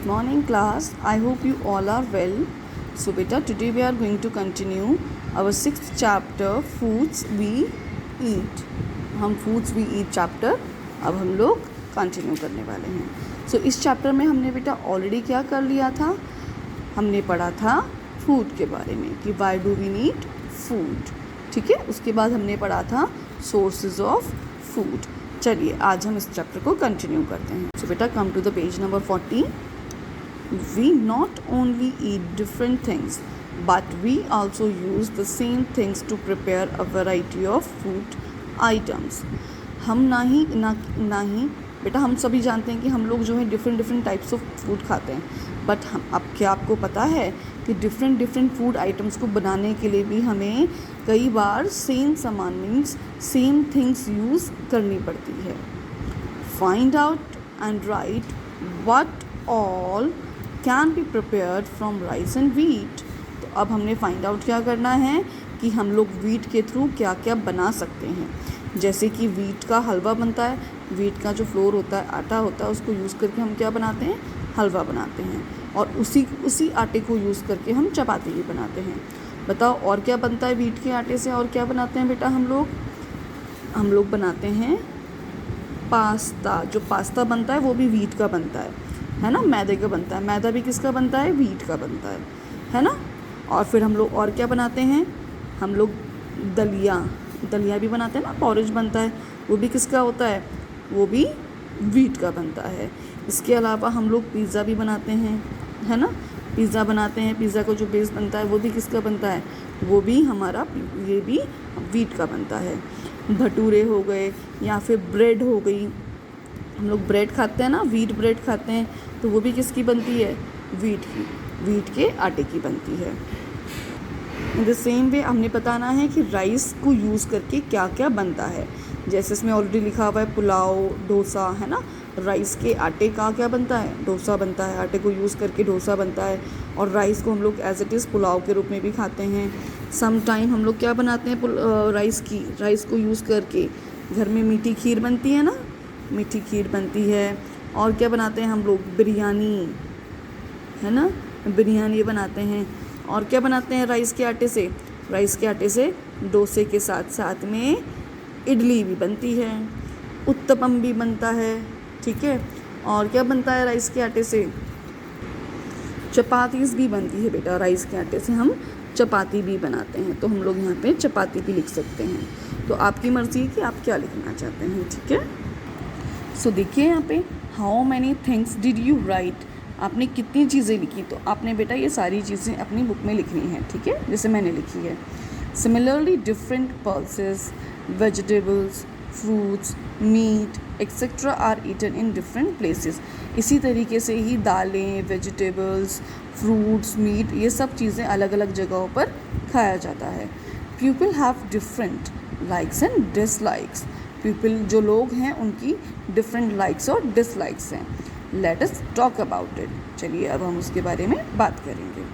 Morning class. I hope you all are well. So beta, today we are going to continue our 6th chapter, Foods We Eat. हम Foods We Eat chapter अब हम लोग continue करने वाले हैं. So इस chapter में हमने बेटा ऑलरेडी क्या कर लिया था, हमने पढ़ा था फूड के बारे में कि why do we need food. ठीक है, उसके बाद हमने पढ़ा था सोर्सेज ऑफ फूड. चलिए आज हम इस चैप्टर को कंटिन्यू करते हैं. सो बेटा come to the page number 40. We not only eat different things, but we also use the same things to prepare a variety of food items. हम ना ही बेटा हम सभी जानते हैं कि हम लोग जो है डिफरेंट टाइप्स ऑफ फूड खाते हैं, बट हम अब क्या आपको पता है कि डिफरेंट फूड आइटम्स को बनाने के लिए भी हमें कई बार सेम सामान मीन्स सेम थिंग्स यूज़ करनी पड़ती है. Find out and right what all can be prepared from rice and wheat. तो अब हमने फाइंड आउट क्या करना है कि हम लोग वीट के थ्रू क्या क्या बना सकते हैं. जैसे कि वीट का हलवा बनता है, वीट का जो फ्लोर होता है, आटा होता है, उसको यूज़ करके हम क्या बनाते हैं, हलवा बनाते हैं. और उसी आटे को यूज़ करके हम चपाती भी बनाते हैं. बताओ और क्या बनता है वीट के आटे से, और क्या बनाते हैं बेटा हम लोग बनाते हैं पास्ता. जो पास्ता बनता है वो भी वीट का बनता है ना, मैदे का बनता है. मैदा भी किसका बनता है, वीट का बनता है ना. और फिर हम लोग और क्या बनाते हैं, हम लोग दलिया भी बनाते हैं ना, पॉरेज बनता है, वो भी किसका होता है, वो भी वीट का बनता है. इसके अलावा हम लोग पिज़्ज़ा भी बनाते हैं, है ना. पिज़्ज़ा बनाते हैं, पिज़्ज़ा का जो बेस बनता है वो भी किसका बनता है, वो भी ये भी वीट का बनता है. भटूरे हो गए या फिर ब्रेड हो गई, हम लोग ब्रेड खाते हैं ना, वीट ब्रेड खाते हैं, तो वो भी किसकी बनती है, वीट के आटे की बनती है. इन द सेम वे हमने बताना है कि राइस को यूज़ करके क्या क्या बनता है. जैसे इसमें ऑलरेडी लिखा हुआ है पुलाव, डोसा, है ना. राइस के आटे का क्या बनता है, डोसा बनता है. आटे को यूज़ करके डोसा बनता है. और राइस को हम लोग एज इट इज़ पुलाव के रूप में भी खाते हैं. सम टाइम हम लोग क्या बनाते हैं राइस को यूज़ करके घर में मीठी खीर बनती है ना, मीठी खीर बनती है. और क्या बनाते हैं हम लोग, बिरयानी, है ना, बिरयानी बनाते हैं. और क्या बनाते हैं राइस के आटे से डोसे के साथ में इडली भी बनती है, उत्तपम भी बनता है. ठीक है, और क्या बनता है राइस के आटे से, चपातीस भी बनती है बेटा. राइस के आटे से हम चपाती भी बनाते हैं, तो हम लोग यहाँ पे चपाती भी लिख सकते हैं. तो आपकी मर्ज़ी है कि आप क्या लिखना चाहते हैं. ठीक है, सो देखिए यहाँ पे how many things did you right, आपने कितनी चीज़ें लिखी. तो आपने बेटा ये सारी चीज़ें अपनी बुक में लिखनी है. ठीक है, जैसे मैंने लिखी है. Similarly different pulses, vegetables, fruits, meat etcetera are eaten in different places. इसी तरीके से ही दालें, वेजिटेबल्स, फ्रूट्स, मीट, ये सब चीज़ें अलग अलग जगहों पर खाया जाता है. People have different likes and dislikes. People जो लोग हैं उनकी डिफरेंट लाइक्स और डिसलाइक्स हैं. Let us talk about it. चलिए अब हम उसके बारे में बात करेंगे.